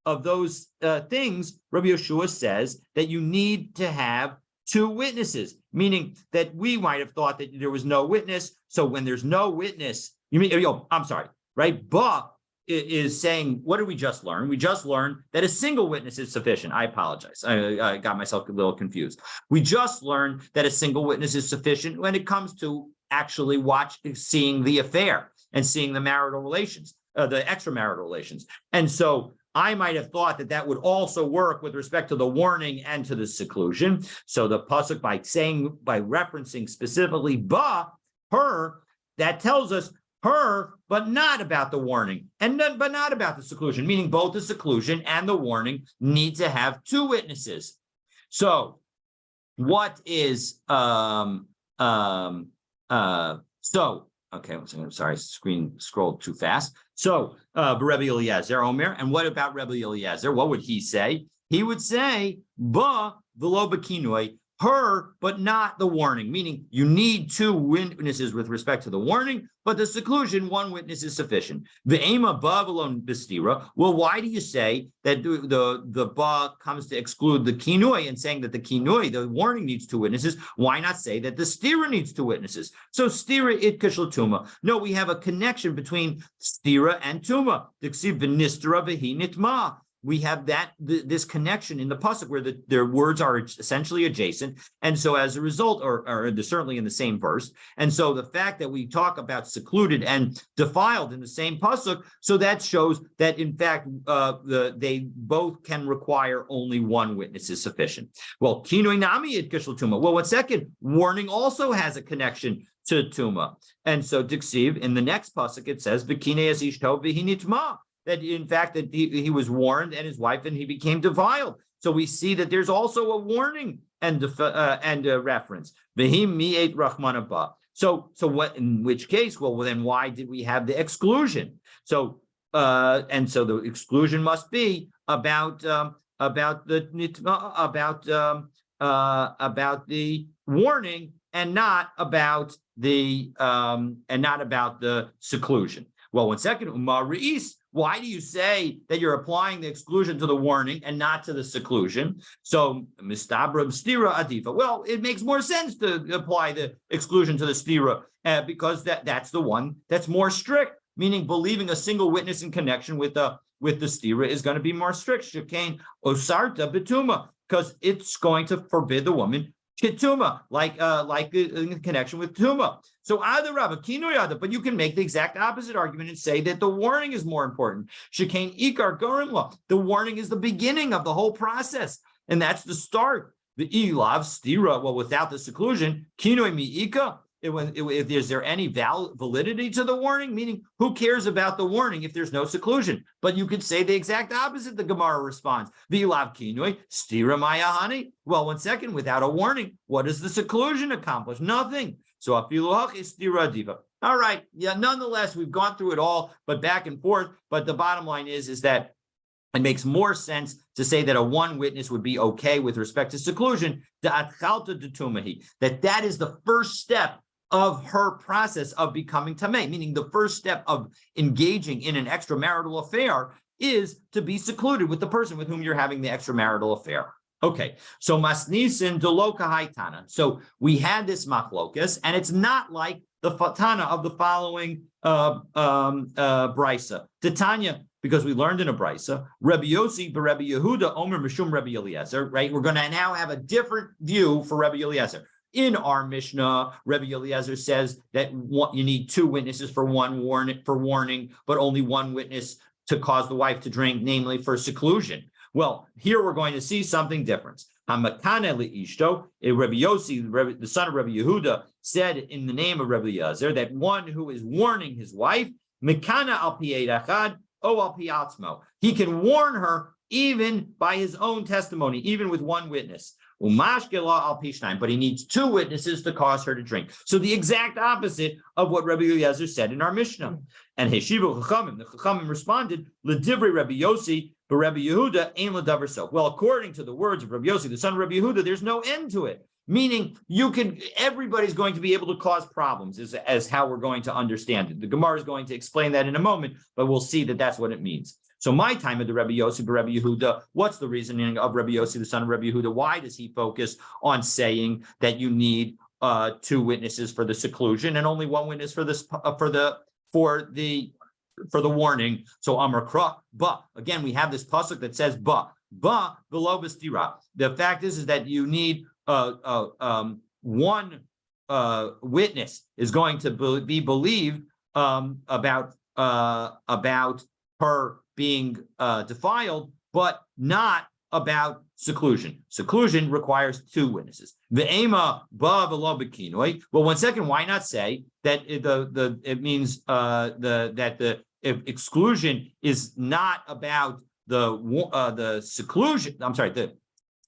of those things, Rabbi Yoshua says that you need to have two witnesses, meaning that we might have thought that there was no witness. So when there's no witness, I'm sorry, right? Ba is saying, what did we just learn? We just learned that a single witness is sufficient. I apologize. I got myself a little confused. We just learned that a single witness is sufficient when it comes to actually seeing the affair and seeing the marital relations, the extramarital relations. And so I might have thought that that would also work with respect to the warning and to the seclusion. So the pasuk by referencing specifically ba, her, that tells us her, but not about the warning, but not about the seclusion, meaning both the seclusion and the warning need to have two witnesses. So what is Okay, I'm sorry, screen scrolled too fast. So, Rebbe Eliezer Omer, and what about Rebbe Eliezer? What would he say? He would say, "Ba v'lo b'kinoi," her, but not the warning. Meaning, you need two witnesses with respect to the warning, but the seclusion, one witness is sufficient. Ve'ema ba v'lo b'stira. Well, why do you say that the ba comes to exclude the kinoi and saying that the kinoi, the warning, needs two witnesses? Why not say that the stira needs two witnesses? So stira itkashal tuma. No, we have a connection between stira and tuma. Diksiv v'nistera v'hi nitma. We have this connection in the pasuk where their words are essentially adjacent, and so as a result, or they're certainly in the same verse, and so the fact that we talk about secluded and defiled in the same pasuk, so that shows that in fact they both can require only one witness is sufficient. Well, kinoi nami it kishul tuma. Well, one second, warning also has a connection to tuma, and so diksiv in the next pasuk it says v'kinei es ishto v'hi nitma. That in fact that he was warned and his wife and he became defiled. So we see that there's also a warning and a reference. V'him mi'et rachman haba. So what? In which case? Well, then why did we have the exclusion? So and so the exclusion must be about the warning and not about the seclusion. Well, one second, Umar Reis. Why do you say that you're applying the exclusion to the warning and not to the seclusion? So, mistabra stira adifa. Well, it makes more sense to apply the exclusion to the stira because that's the one that's more strict. Meaning, believing a single witness in connection with the stira is going to be more strict. Shekain osarta betuma, because it's going to forbid the woman kituma, like in connection with tuma. So ada rabba kinuyada, but you can make the exact opposite argument and say that the warning is more important. Shekain ikar gorimla. The warning is the beginning of the whole process, and that's the start. The ilav stira. Well, without the seclusion, kinoi miika. If is there any validity to the warning? Meaning, who cares about the warning if there's no seclusion? But you could say the exact opposite. The Gemara responds, "V'ilav kinoi stira mayahani." Well, one second, without a warning, what does the seclusion accomplish? Nothing. So afiluhach is stira diva. All right, yeah. Nonetheless, we've gone through it all, but back and forth. But the bottom line is that it makes more sense to say that a one witness would be okay with respect to seclusion. That is the first step of her process of becoming tamei, meaning the first step of engaging in an extramarital affair is to be secluded with the person with whom you're having the extramarital affair. Okay, so masnisin deloka haitana. So we had this machlokas, and it's not like the fatana of the following brisa. Titania, because we learned in a brisa, Rabbi Yossi Rabbi Yehuda Omer Mishum Rabbi Eliezer. Right, we're going to now have a different view for Rabbi Eliezer. In our Mishnah, Rabbi Eliezer says that you need two witnesses for warning, but only one witness to cause the wife to drink, namely for seclusion. Well, here we're going to see something different. Hamakane liishto, Rabbi Yossi, the son of Rabbi Yehuda, said in the name of Rabbi Eliezer that one who is warning his wife, Mekana al pied achad o al piatzmo, he can warn her even by his own testimony, even with one witness. But he needs two witnesses to cause her to drink. So the exact opposite of what Rabbi Eliezer said in our Mishnah. And Heshiva Chachamim, the Chachamim responded, L'divrei Rabbi Yossi, but Rabbi Yehuda ain't l'davar so. Well, according to the words of Rabbi Yossi, the son of Rabbi Yehuda, there's no end to it. Meaning, everybody's going to be able to cause problems, as how we're going to understand it. The Gemara is going to explain that in a moment, but we'll see that that's what it means. So my time of the Rabbi Yossi, Rabbi Yehuda, what's the reasoning of Rabbi Yossi, the son of Rabbi Yehuda? Why does he focus on saying that you need two witnesses for the seclusion and only one witness for this for the warning? So Amar Kra, but again, we have this pasuk that says but below b'stira. The fact is that you need one witness is going to be believed about her being defiled, but not about seclusion. Seclusion requires two witnesses. Ve'ema ba v'lo b'kinoi. Well, one second, why not say that it means that the exclusion is not about the seclusion? I'm sorry,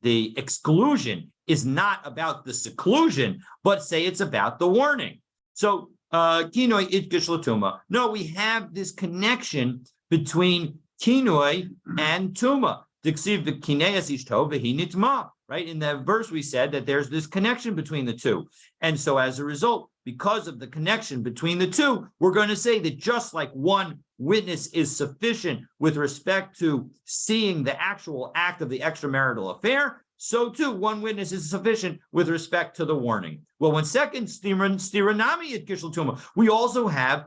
the exclusion is not about the seclusion, but say it's about the warning. So kinoi itgish latuma. No, we have this connection between kinoi and tuma. Dixiv the kineas ishtov vehi nitma. Right, in that verse we said that there's this connection between the two, and so as a result, because of the connection between the two, we're going to say that just like one witness is sufficient with respect to seeing the actual act of the extramarital affair, so too one witness is sufficient with respect to the warning. Well, when second stiranami at gishel tuma, we also have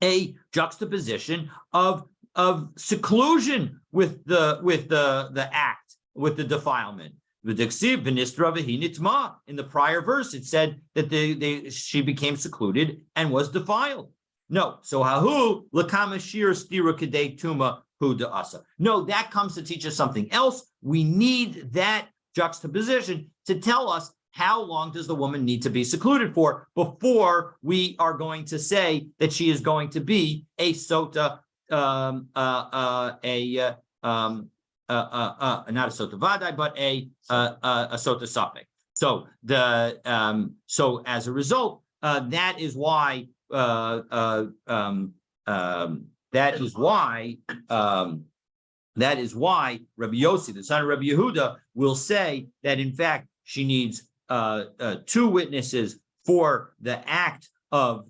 a juxtaposition of seclusion with the act, with the defilement. In the prior verse, it said that she became secluded and was defiled. No, so hahu lakamashir stira kadei tuma hu de'asa. No, that comes to teach us something else. We need that juxtaposition to tell us how long does the woman need to be secluded for before we are going to say that she is going to be a sotah, not a sotah vadai, but a sotah suffix. So so as a result, that is why Rabbi Yossi, the son of Rabbi Yehuda, will say that in fact she needs two witnesses for the act of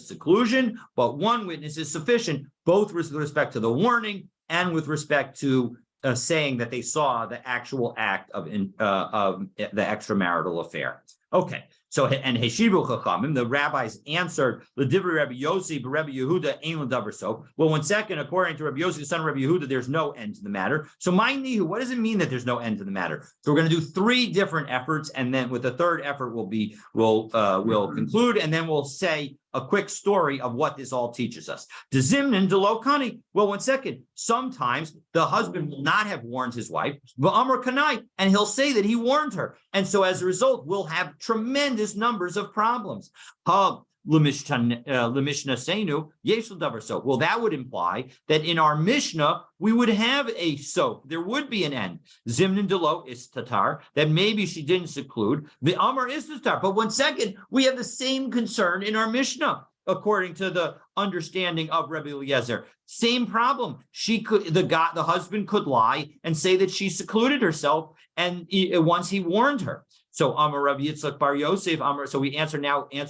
seclusion, but one witness is sufficient, both with respect to the warning and with respect to saying that they saw the actual act of the extramarital affair. Okay, so and Heshivu Chachamim, the rabbis answered the Divri Rabbi Yossi, but Rabbi Yehuda ain't l'davar so. Well, 1 second, according to Rabbi Yossi, the son of Rabbi Yehuda, there's no end to the matter. So my nihu, what does it mean that there's no end to the matter? So we're going to do 3 different efforts, and then with the third effort, we'll conclude, and then we'll say a quick story of what this all teaches us. Dezimnin delokani. Well, 1 second. Sometimes the husband will not have warned his wife, v'amar kanai, and he'll say that he warned her. And so as a result, we'll have tremendous numbers of problems. Well, that would imply that in our Mishnah, we would have a soap. There would be an end. Zimnin delo is tatar, that maybe she didn't seclude. The Amar is tatar. But 1 second, we have the same concern in our Mishnah, according to the understanding of Rabbi Eliezer. Same problem. She could, the husband could lie and say that she secluded herself, and once he warned her. So Amar Rabbi Yitzchak Bar Yosef, so we answer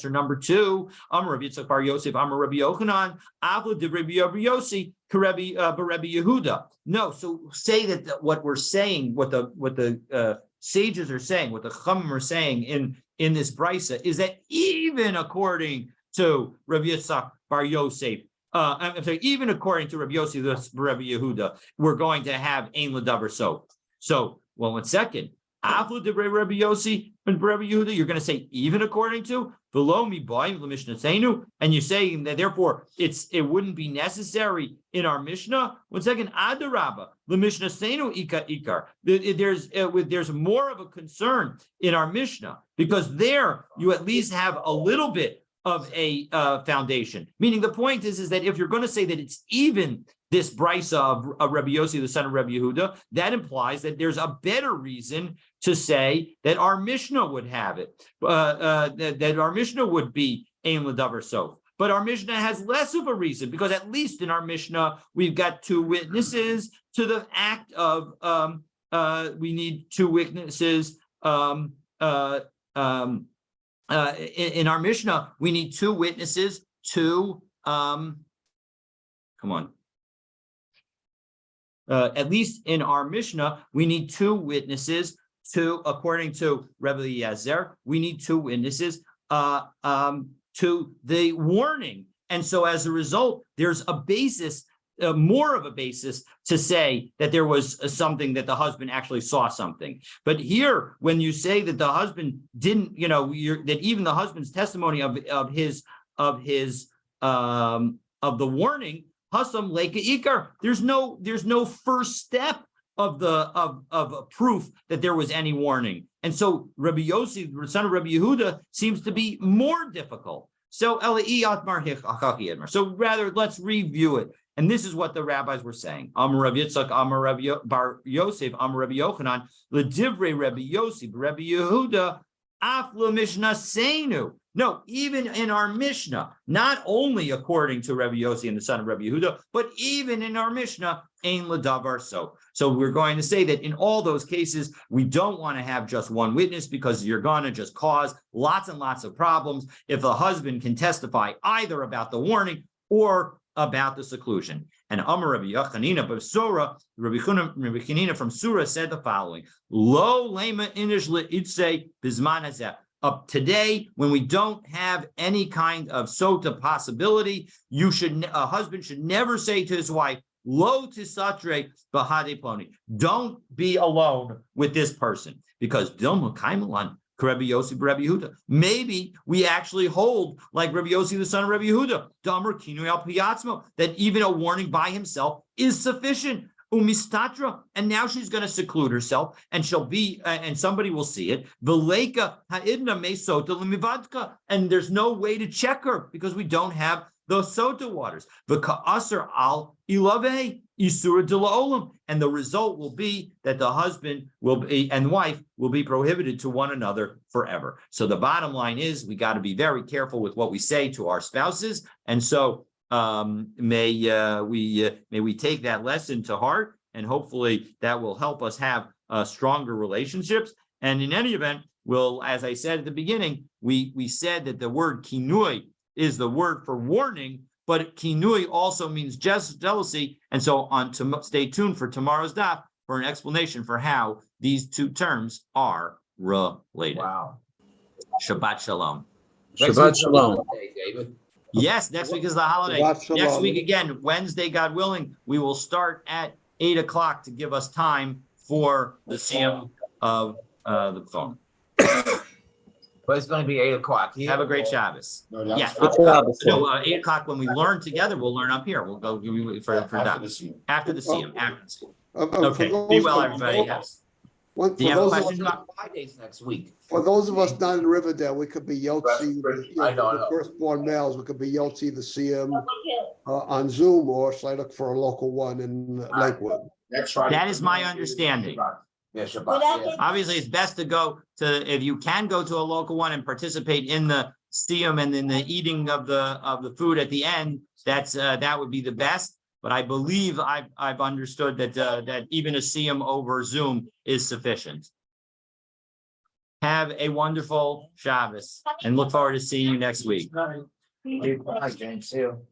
number 2. Amar Rabbi Yitzchak Bar Yosef, Amar Rabbi Yochanan, Avla de Rabbi Yossi, Rabbi Yehuda. No, so say that what we're saying, what the sages are saying, what the Chachamim are saying in this brisa is that even according to Rabbi Yitzchak Bar Yosef, I'm sorry, even according to Rabbi Yossi, Rabbi Yehuda, we're going to have Ein L'davar So. So, well, 1 second. After the Rabbi Yossi and Rabbi Yehuda, you're going to say even according to below me by the Mishnah Seinu, and you're saying that therefore it wouldn't be necessary in our Mishnah. 1 second, Adarabba, the Mishnah Seinu ikar. There's more of a concern in our Mishnah because there you at least have a little bit of a foundation. Meaning the point is that if you're going to say that it's even this brisa of Rabbi Yossi, the son of Rabbi Yehuda, that implies that there's a better reason to say that our Mishnah would have it, that our Mishnah would be Ein L'davar So. But our Mishnah has less of a reason because at least in our Mishnah, we've got 2 witnesses to the act of, we need 2 witnesses, in our Mishnah, we need 2 witnesses to, at least in our Mishnah, we need 2 witnesses to, according to Rabbi Eliezer, we need 2 witnesses to the warning. And so as a result, there's a basis, more of a basis to say that there was something that the husband actually saw something. But here, when you say that the husband didn't, that even the husband's testimony of the warning, Hasam Leika Ikar, there's no first step of a proof that there was any warning. And so Rabbi Yossi, the son of Rabbi Yehuda, seems to be more difficult. So rather, let's review it. And this is what the rabbis were saying. Amar Rabbi Yitzchak, Amar Rabbi Bar Yosef, Amar Rabbi Yochanan, L'divrei Rabbi Yossi, Rabbi Yehuda, Afla Mishnah Seinu. No, even in our Mishnah, not only according to Rabbi Yossi and the son of Rabbi Yehuda, but even in our Mishnah, Ein Ladavar So. So we're going to say that in all those cases, we don't want to have just one witness because you're going to just cause lots and lots of problems if the husband can testify either about the warning or about the seclusion. And Amar Rabbi Yachanina of Surah, Rabbi Chanina from Surah said the following: Lo lema inish le'itse bizman hazeh. Today, when we don't have any kind of sota possibility, a husband should never say to his wife, Lo tisatre bahade ploni. Don't be alone with this person, because Dilma Kaimalan, Rabbi Yossi, Rabbi Yehuda. Maybe we actually hold like Rabbi Yossi, the son of Rabbi Yehuda, Damar Kinu al Piyatzmo, that even a warning by himself is sufficient. Umistatra, and now she's going to seclude herself, and she'll be, and somebody will see it. Veleka ha'idna me sota lemivadka, and there's no way to check her because we don't have those sota waters. V'ka'asar al ilave isura dila'olam, and the result will be that the husband will be and wife will be prohibited to one another forever. So the bottom line is we got to be very careful with what we say to our spouses, and so. May we take that lesson to heart, and hopefully that will help us have stronger relationships. And in any event, as I said at the beginning, we said that the word kinui is the word for warning, but kinui also means jealousy. And so stay tuned for tomorrow's daf for an explanation for how these two terms are related. Wow. Shabbat shalom. Shabbat shalom. David. Yes, next week is the holiday. Shabbat shalom. Next week again, Wednesday, God willing, we will start at 8 o'clock to give us time for the siyum of the phone. But it's gonna be 8 o'clock. Have a great Shabbos. No, that's Yes, for- no, 8 o'clock when we learn together, we'll learn up here. We'll go for after that the scene. after the siyum. After the siyum. For Okay, those- be well, everybody. Yes. For Do you have a those of question? us- Fridays next week. for those of us not in Riverdale, we could be Yotzi, I don't know. the firstborn males, we could be Yotzi the CM on Zoom, or should I look for a local one in Lakewood? Next Friday. That is my understanding. Yeah, Shabbat. Yeah. Obviously, it's best to go to, if you can go to a local one and participate in the siyum and in the eating of the food at the end, that would be the best. But I believe I've understood that even a siyum over Zoom is sufficient. Have a wonderful Shabbos and look forward to seeing you next week. Bye, James. See you.